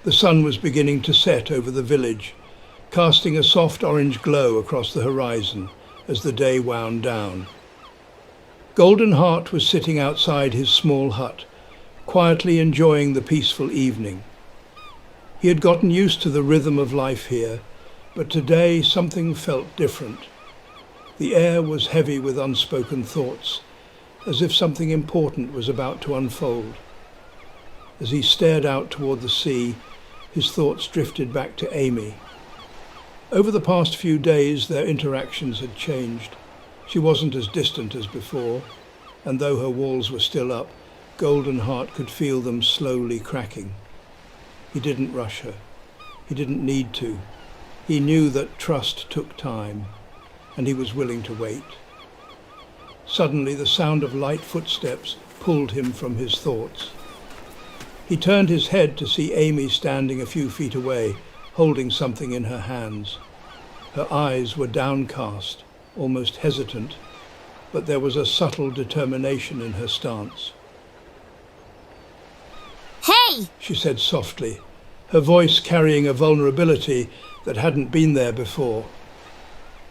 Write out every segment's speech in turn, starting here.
The sun was beginning to set over the village, casting a soft orange glow across the horizon as the day wound down. Golden Heart was sitting outside his small hut, quietly enjoying the peaceful evening. He had gotten used to the rhythm of life here, but today something felt different. The air was heavy with unspoken thoughts, as if something important was about to unfold. As he stared out toward the sea, his thoughts drifted back to Amy. Over the past few days, their interactions had changed. She wasn't as distant as before, and though her walls were still up, Golden Heart could feel them slowly cracking. He didn't rush her. He didn't need to. He knew that trust took time, and he was willing to wait. Suddenly, the sound of light footsteps pulled him from his thoughts. He turned his head to see Amy standing a few feet away, holding something in her hands. Her eyes were downcast, almost hesitant, but there was a subtle determination in her stance. "Hey!" she said softly, her voice carrying a vulnerability that hadn't been there before.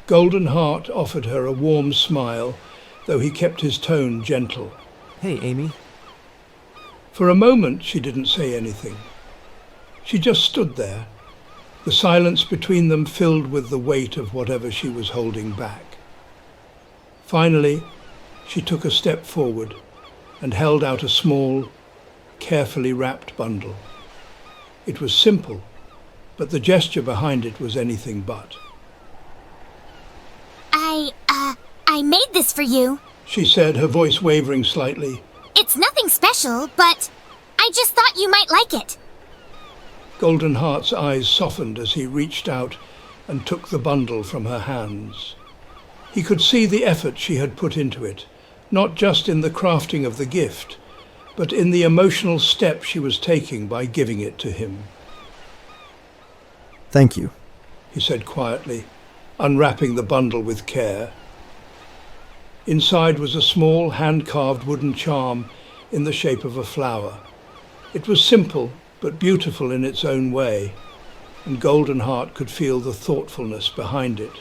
Golden Heart offered her a warm smile, though he kept his tone gentle. "Hey, Amy." For a moment she didn't say anything. She just stood there, the silence between them filled with the weight of whatever she was holding back. Finally, she took a step forward and held out a small, carefully wrapped bundle. It was simple, but the gesture behind it was anything but. I made this for you," she said, her voice wavering slightly. "It's nothing special, but I just thought you might like it." Golden Heart's eyes softened as he reached out and took the bundle from her hands. He could see the effort she had put into it, not just in the crafting of the gift, but in the emotional step she was taking by giving it to him. "Thank you," he said quietly, unwrapping the bundle with care. Inside was a small hand-carved wooden charm in the shape of a flower. It was simple but beautiful in its own way, and Golden Heart could feel the thoughtfulness behind it.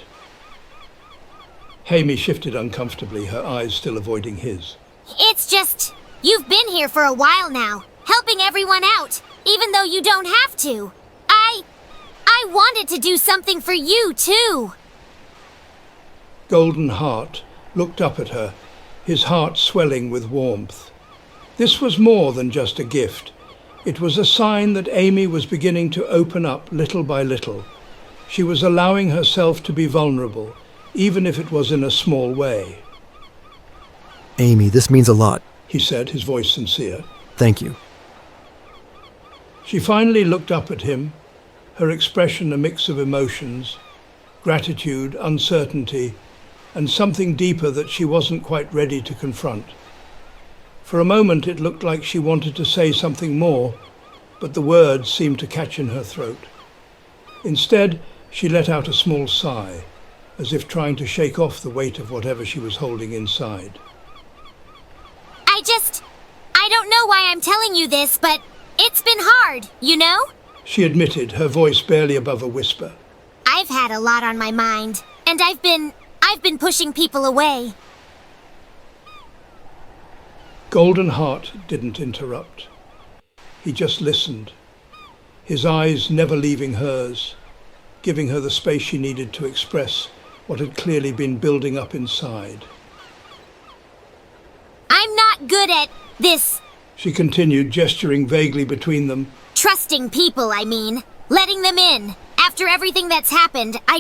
Amy shifted uncomfortably, her eyes still avoiding his. "It's just, you've been here for a while now, helping everyone out, even though you don't have to. I wanted to do something for you, too." Golden Heart looked up at her, his heart swelling with warmth. This was more than just a gift. It was a sign that Amy was beginning to open up little by little. She was allowing herself to be vulnerable, even if it was in a small way. "Amy, this means a lot," he said, his voice sincere. "Thank you." She finally looked up at him, her expression a mix of emotions, gratitude, uncertainty, and something deeper that she wasn't quite ready to confront. For a moment it looked like she wanted to say something more, but the words seemed to catch in her throat. Instead, she let out a small sigh, as if trying to shake off the weight of whatever she was holding inside. I don't know why I'm telling you this, but it's been hard, you know? She admitted, her voice barely above a whisper. I've had a lot on my mind, and I've been pushing people away. Golden Heart didn't interrupt. He just listened, his eyes never leaving hers, giving her the space she needed to express what had clearly been building up inside. I'm not good at this. She continued, gesturing vaguely between them. Trusting people, I mean. Letting them in. After everything that's happened, I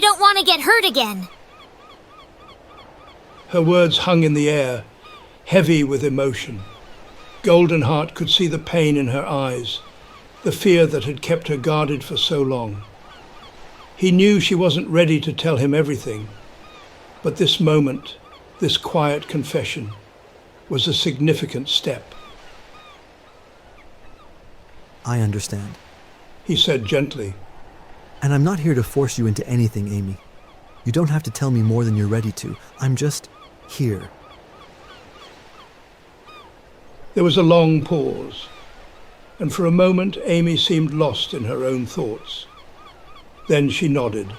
don't want to get hurt again. Her words hung in the air, heavy with emotion. Golden Heart could see the pain in her eyes, the fear that had kept her guarded for so long. He knew she wasn't ready to tell him everything, but this moment, this quiet confession, was a significant step. "I understand," he said gently. "And I'm not here to force you into anything, Amy. You don't have to tell me more than you're ready to. I'm just here." There was a long pause. and for a moment Amy seemed lost in her own thoughts. Then she nodded,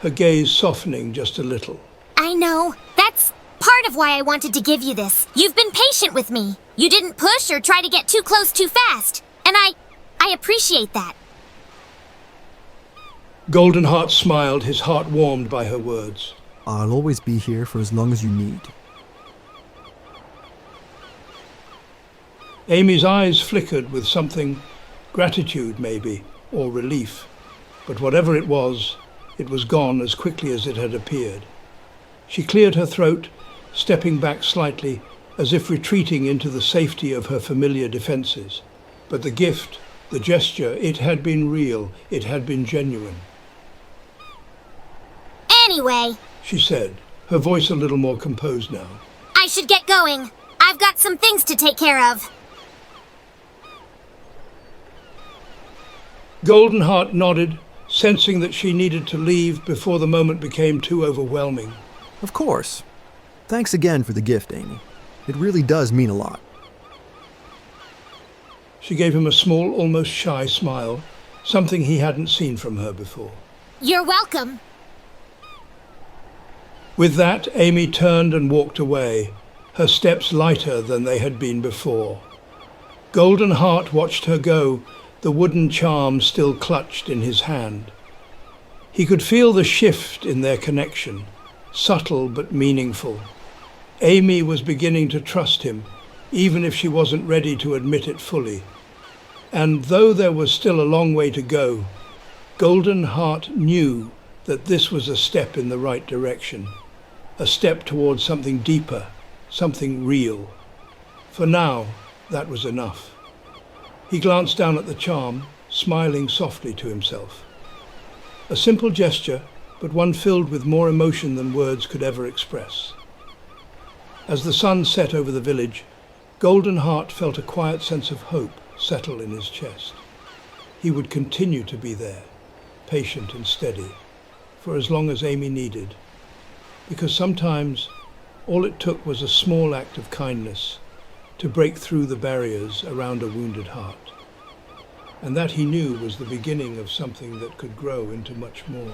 her gaze softening just a little. I know. That's part of why I wanted to give you this. You've been patient with me. You didn't push or try to get too close too fast. And I appreciate that. Goldenheart smiled, his heart warmed by her words. I'll always be here for as long as you need. Amy's eyes flickered with something, gratitude maybe, or relief. But whatever it was gone as quickly as it had appeared. She cleared her throat, stepping back slightly, as if retreating into the safety of her familiar defenses. But the gift, the gesture, it had been real, it had been genuine. Anyway, She said, her voice a little more composed now. I should get going. I've got some things to take care of. Goldenheart nodded, sensing that she needed to leave before the moment became too overwhelming. Of course. Thanks again for the gift, Amy. It really does mean a lot. She gave him a small, almost shy smile, something he hadn't seen from her before. You're welcome. With that, Amy turned and walked away, her steps lighter than they had been before. Goldenheart watched her go, the wooden charm still clutched in his hand. He could feel the shift in their connection, subtle but meaningful. Amy was beginning to trust him, even if she wasn't ready to admit it fully. And though there was still a long way to go, Goldenheart knew that this was a step in the right direction, a step towards something deeper, something real. For now, that was enough. He glanced down at the charm, smiling softly to himself. A simple gesture, but one filled with more emotion than words could ever express. As the sun set over the village, Goldenheart felt a quiet sense of hope settle in his chest. He would continue to be there, patient and steady, for as long as Amy needed. Because sometimes all it took was a small act of kindness to break through the barriers around a wounded heart. And that he knew was the beginning of something that could grow into much more.